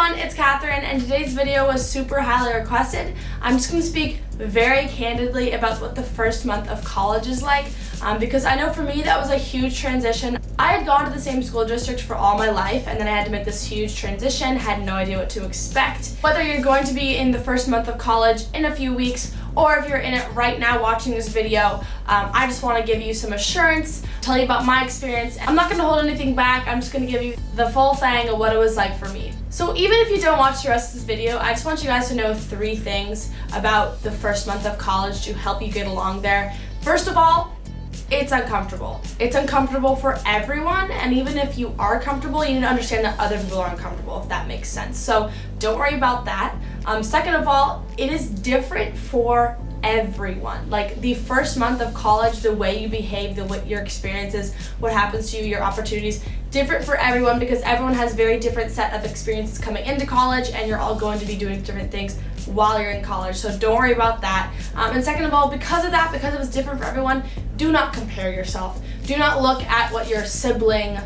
everyone, it's Catherine, and today's video was super highly requested. I'm just going to speak very candidly about what the first month of college is like, because I know for me that was a huge transition. I had gone to the same school district for all my life, and then I had to make this huge transition, had no idea what to expect. Whether you're going to be in the first month of college in a few weeks, or if you're in it right now watching this video, I just want to give you some assurance, tell you about my experience. I'm not going to hold anything back, I'm just going to give you the full thing of what it was like for me. So even if you don't watch the rest of this video, I just want you guys to know 3 things about the first month of college to help you get along there. First of all, it's uncomfortable. It's uncomfortable for everyone, and even if you are comfortable, you need to understand that other people are uncomfortable, if that makes sense. So don't worry about that. Second of all, it is different for everyone. Like the first month of college, the way you behave, your experiences, what happens to you, your opportunities, different for everyone because everyone has very different set of experiences coming into college, and you're all going to be doing different things while you're in college, so don't worry about that. And second of all, because of that, because it was different for everyone, do not compare yourself. Do not look at what your sibling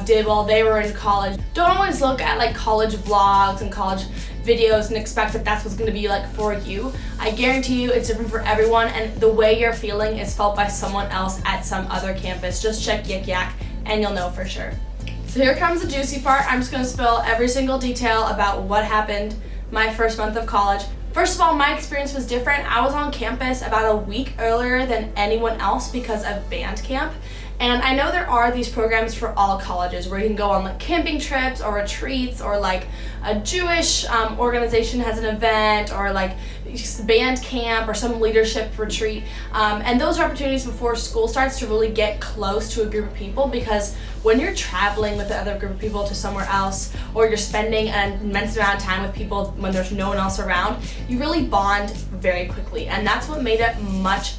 did while they were in college. Don't always look at like college vlogs and college videos and expect that that's what's going to be like for you. I guarantee you it's different for everyone, and the way you're feeling is felt by someone else at some other campus. Just check Yik Yak and you'll know for sure. So here comes the juicy part. I'm just going to spill every single detail about what happened my first month of college. First of all, my experience was different. I was on campus about a week earlier than anyone else because of band camp. And I know there are these programs for all colleges where you can go on like camping trips or retreats, or like a Jewish organization has an event, or like band camp or some leadership retreat. And those are opportunities before school starts to really get close to a group of people, because when you're traveling with another group of people to somewhere else, or you're spending an immense amount of time with people when there's no one else around, you really bond very quickly. And that's what made it much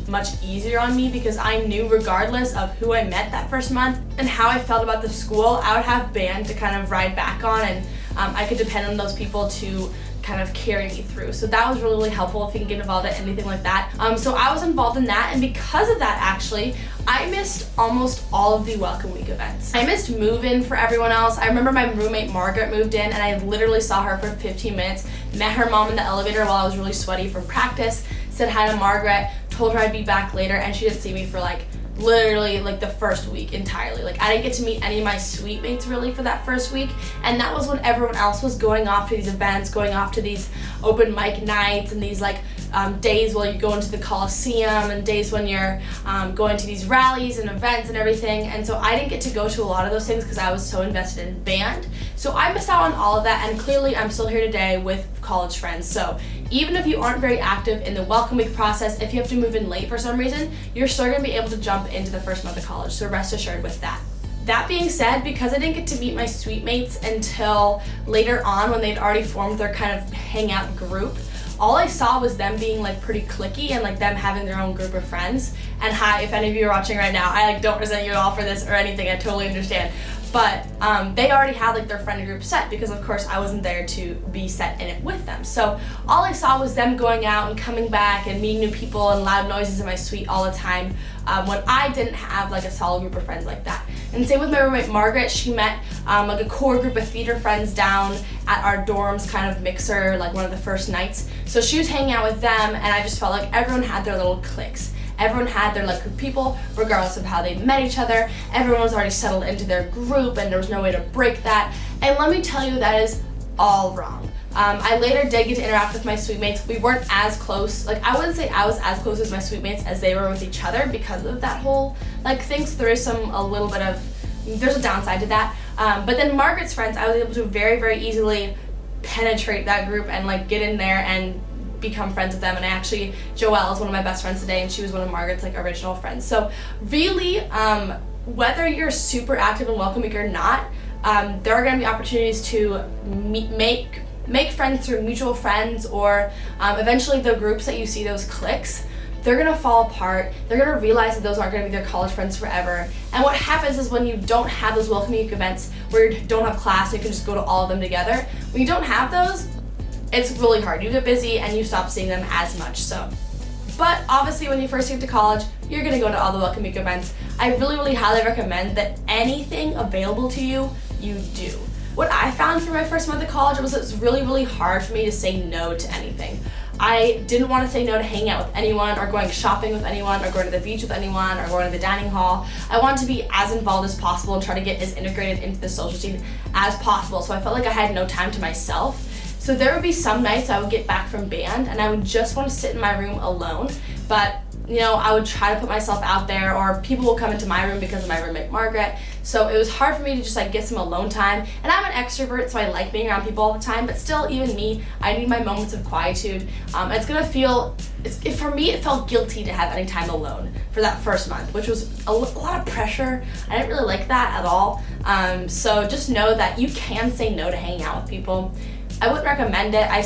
easier on me, because I knew regardless of who I met that first month and how I felt about the school, I would have band to kind of ride back on, and I could depend on those people to kind of carry me through. So that was really helpful if you can get involved in anything like that. So I was involved in that, and because of that, actually, I missed almost all of the welcome week events. I missed move-in for everyone else. I remember my roommate Margaret moved in, and I literally saw her for 15 minutes, met her mom in the elevator while I was really sweaty from practice, said hi to Margaret, told her I'd be back later, and she didn't see me for like literally like the first week entirely. Like I didn't get to meet any of my suite mates really for that first week, and that was when everyone else was going off to these events, going off to these open mic nights, and these like days where you go into the Coliseum, and days when you're going to these rallies and events and everything. And so I didn't get to go to a lot of those things because I was so invested in band. So I missed out on all of that, and clearly I'm still here today with college friends. So even if you aren't very active in the welcome week process, if you have to move in late for some reason, you're still going to be able to jump into the first month of college, so rest assured with that. That being said, because I didn't get to meet my suite mates until later on when they'd already formed their kind of hangout group, all I saw was them being like pretty cliquey and like them having their own group of friends. And hi, if any of you are watching right now, I like don't resent you at all for this or anything, I totally understand. But they already had like their friend group set, because of course I wasn't there to be set in it with them. So all I saw was them going out and coming back and meeting new people and loud noises in my suite all the time, when I didn't have like a solid group of friends like that. And same with my roommate Margaret. She met like a core group of theater friends down at our dorms kind of mixer, like one of the first nights. So she was hanging out with them, and I just felt like everyone had their little cliques. Everyone had their like group of people, regardless of how they met each other. Everyone was already settled into their group, and there was no way to break that. And let me tell you, that is all wrong. I later did get to interact with my suite mates. We weren't as close. Like I wouldn't say I was as close as my suite mates as they were with each other because of that whole like thing. So there is there's a downside to that. But then Margaret's friends, I was able to very easily penetrate that group and like get in there and become friends with them. And Joelle is one of my best friends today, and she was one of Margaret's like original friends. So really, whether you're super active in welcome week or not, there are going to be opportunities to make friends through mutual friends, or eventually the groups that you see, those cliques, they're going to fall apart. They're going to realize that those aren't going to be their college friends forever. And what happens is when you don't have those welcome week events where you don't have class and you can just go to all of them together, when you don't have those, it's really hard. You get busy and you stop seeing them as much. So, but obviously when you first get to college, you're going to go to all the welcome week events. I really highly recommend that anything available to you, you do. What I found for my first month of college was it was really hard for me to say no to anything. I didn't want to say no to hanging out with anyone or going shopping with anyone or going to the beach with anyone or going to the dining hall. I wanted to be as involved as possible and try to get as integrated into the social scene as possible, so I felt like I had no time to myself. So there would be some nights I would get back from band and I would just want to sit in my room alone, but I would try to put myself out there, or people will come into my room because of my roommate Margaret. So it was hard for me to just get some alone time. And I'm an extrovert, so I like being around people all the time, but still, even me, I need my moments of quietude. For me, it felt guilty to have any time alone for that first month, which was a lot of pressure. I didn't really like that at all. So just know that you can say no to hanging out with people. I wouldn't recommend it. I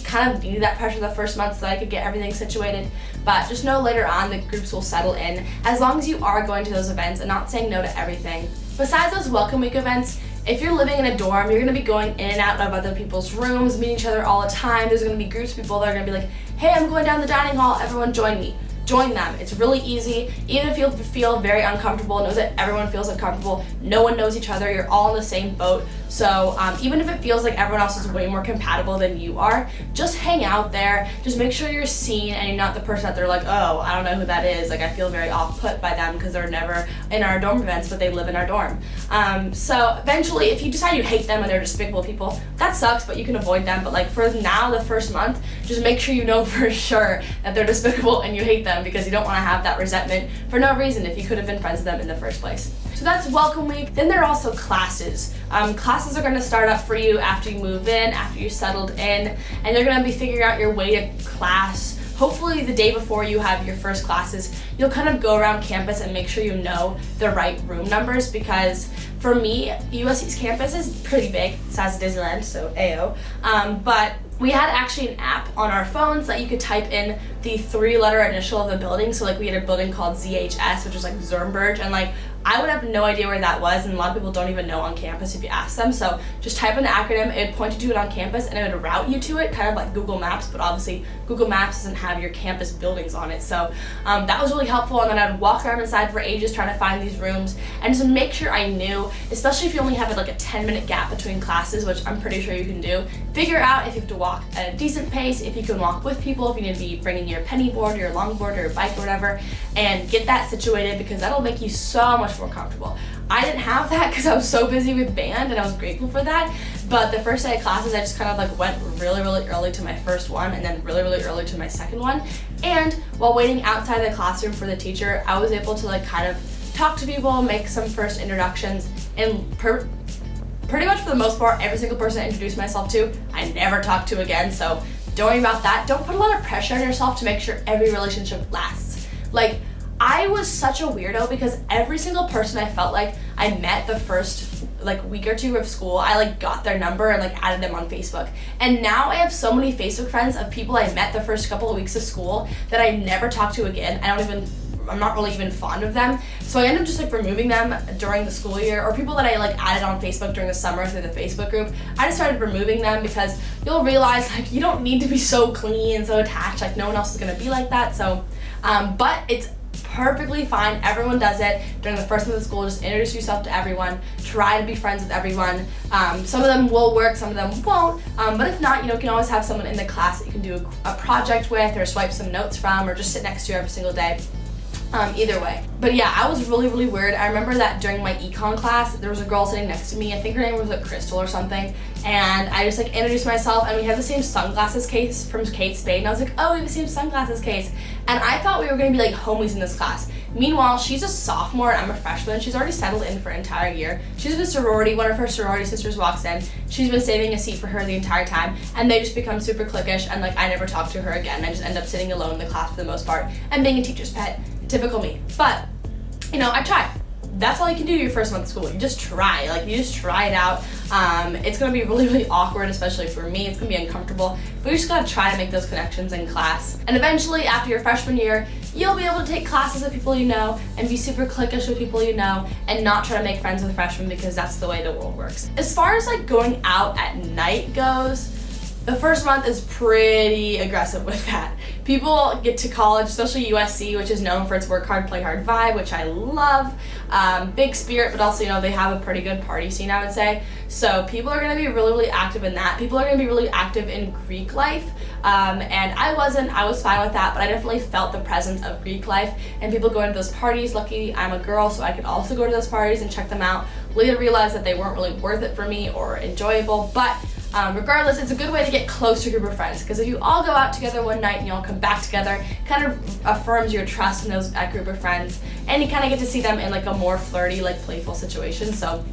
kind of needed that pressure the first month so that I could get everything situated. But just know later on the groups will settle in as long as you are going to those events and not saying no to everything. Besides those welcome week events, if you're living in a dorm, you're going to be going in and out of other people's rooms, meeting each other all the time. There's going to be groups of people that are going to be like, hey, I'm going down the dining hall, everyone join me. Join them. It's really easy. Even if you feel very uncomfortable, know that everyone feels uncomfortable. No one knows each other. You're all in the same boat. So even if it feels like everyone else is way more compatible than you are, just hang out there. Just make sure you're seen and you're not the person that they're like, oh, I don't know who that is. I feel very off-put by them because they're never in our dorm events, but they live in our dorm. So eventually, if you decide you hate them and they're despicable people, that sucks, but you can avoid them. But for now, the first month, just make sure you know for sure that they're despicable and you hate them, because you don't want to have that resentment for no reason if you could have been friends with them in the first place. So that's welcome week. Then there are also classes. Classes are going to start up for you after you move in, after you're settled in, and you're going to be figuring out your way to class. Hopefully the day before you have your first classes, you'll kind of go around campus and make sure you know the right room numbers, because for me, USC's campus is pretty big, the size of Disneyland, so AO. But we had actually an app on our phones that you could type in the 3-letter initial of the building. So we had a building called ZHS, which was Zernberg, and I would have no idea where that was, and a lot of people don't even know on campus if you ask them. So just type in the acronym, it would point you to it on campus, and it would route you to it, kind of like Google Maps, but obviously Google Maps doesn't have your campus buildings on it. So that was really helpful, and then I'd walk around inside for ages trying to find these rooms, and to make sure I knew, especially if you only have a 10-minute gap between classes, which I'm pretty sure you can do, figure out if you have to walk at a decent pace, if you can walk with people, if you need to be bringing your penny board or your longboard or your bike or whatever, and get that situated, because that'll make you so much more comfortable. I didn't have that because I was so busy with band, and I was grateful for that. But the first day of classes, I just kind of went really early to my first one, and then really early to my second one. And while waiting outside the classroom for the teacher, I was able to kind of talk to people, make some first introductions, and pretty much for the most part, every single person I introduced myself to, I never talked to again. So don't worry about that. Don't put a lot of pressure on yourself to make sure every relationship lasts. I was such a weirdo because every single person I felt like I met the first week or two of school, I got their number and added them on Facebook. And now I have so many Facebook friends of people I met the first couple of weeks of school that I never talked to again. I'm not really even fond of them. So I end up just removing them during the school year, or people that I added on Facebook during the summer through the Facebook group. I just started removing them because you'll realize you don't need to be so clingy and so attached. No one else is gonna be like that. So, but it's perfectly fine. Everyone does it during the first month of school. Just introduce yourself to everyone. Try to be friends with everyone. Some of them will work, some of them won't. But if not, you can always have someone in the class that you can do a project with, or swipe some notes from, or just sit next to you every single day. Either way. But yeah, I was really weird. I remember that during my econ class, there was a girl sitting next to me. I think her name was Crystal or something. And I just introduced myself, and we had the same sunglasses case from Kate Spade. And I was like, oh, we have the same sunglasses case. And I thought we were gonna be homies in this class. Meanwhile, she's a sophomore and I'm a freshman. She's already settled in for an entire year. She's in a sorority. One of her sorority sisters walks in. She's been saving a seat for her the entire time, and they just become super cliquish, and I never talk to her again. I just end up sitting alone in the class for the most part and being a teacher's pet. Typical me. But, I tried. That's all you can do your first month of school. You just try. You just try it out. It's going to be really awkward, especially for me. It's going to be uncomfortable. But you just got to try to make those connections in class. And eventually, after your freshman year, you'll be able to take classes with people you know and be super cliquish with people you know and not try to make friends with freshmen, because that's the way the world works. As far as going out at night goes, the first month is pretty aggressive with that. People get to college, especially USC, which is known for its work hard, play hard vibe, which I love. Big spirit, but also, they have a pretty good party scene, I would say. So people are going to be really active in that. People are going to be really active in Greek life. And I was fine with that, but I definitely felt the presence of Greek life and people going to those parties. Lucky I'm a girl, so I could also go to those parties and check them out. Later realized that they weren't really worth it for me or enjoyable, but regardless, it's a good way to get close to a group of friends, because if you all go out together one night and you all come back together, it kind of affirms your trust in that group of friends, and you kind of get to see them in like a more flirty, like playful situation. So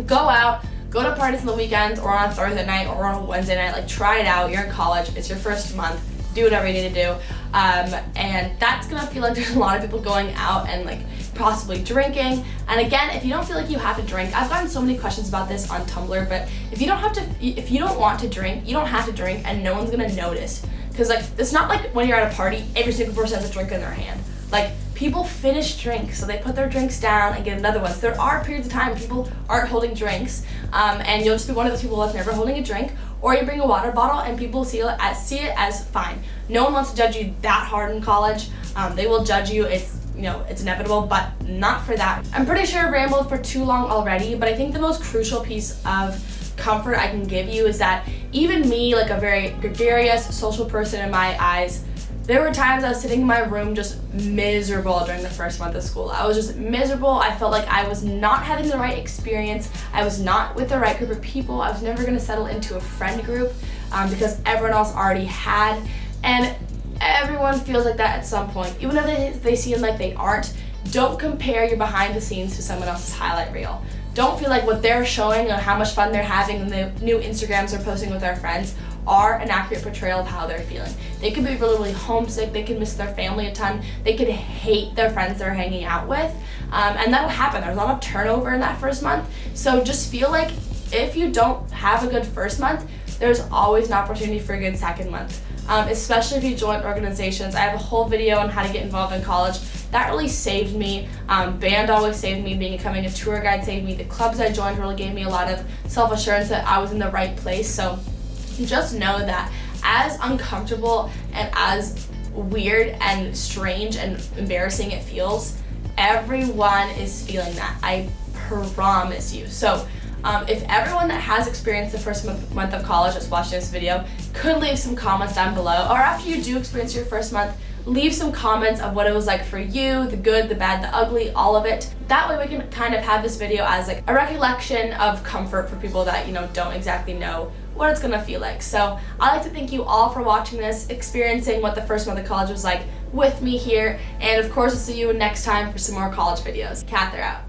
go out, go to parties on the weekends or on a Thursday night or on a Wednesday night. Like, try it out. You're in college, it's your first month, do whatever you need to do, and that's gonna feel like there's a lot of people going out and like possibly drinking. And again, if you don't feel like you have to drink, I've gotten so many questions about this on Tumblr, but if you don't want to drink, you don't have to drink, and no one's gonna notice, because like it's not like when you're at a party every single person has a drink in their hand. Like, people finish drinks, so they put their drinks down and get another one. So there are periods of time people aren't holding drinks, and you'll just be one of those people that's never holding a drink, or you bring a water bottle and people see it as fine. No one wants to judge you that hard in college. They will judge you. It's inevitable, but not for that. I'm pretty sure I rambled for too long already, but I think the most crucial piece of comfort I can give you is that even me, like a very gregarious social person in my eyes, there were times I was sitting in my room just miserable during the first month of school. I was just miserable. I felt like I was not having the right experience. I was not with the right group of people. I was never gonna settle into a friend group because everyone else already had. And everyone feels like that at some point. Even if they seem like they aren't, don't compare your behind the scenes to someone else's highlight reel. Don't feel like what they're showing or how much fun they're having and the new Instagrams they're posting with their friends are an accurate portrayal of how they're feeling. They could be really, really homesick, they could miss their family a ton, they could hate their friends they're hanging out with, and that'll happen. There's a lot of turnover in that first month, so just feel like if you don't have a good first month, there's always an opportunity for a good second month, especially if you join organizations. I have a whole video on how to get involved in college. That really saved me. Band always saved me. Becoming a tour guide saved me. The clubs I joined really gave me a lot of self-assurance that I was in the right place. So just know that as uncomfortable and as weird and strange and embarrassing it feels, everyone is feeling that. I promise you. So if everyone that has experienced the first month of college that's watching this video could leave some comments down below, or after you do experience your first month, leave some comments of what it was like for you, the good, the bad, the ugly, all of it. That way we can kind of have this video as like a recollection of comfort for people that, don't exactly know what it's gonna feel like. So I'd like to thank you all for watching this, experiencing what the first month of college was like with me here, and of course I'll see you next time for some more college videos. Cather out.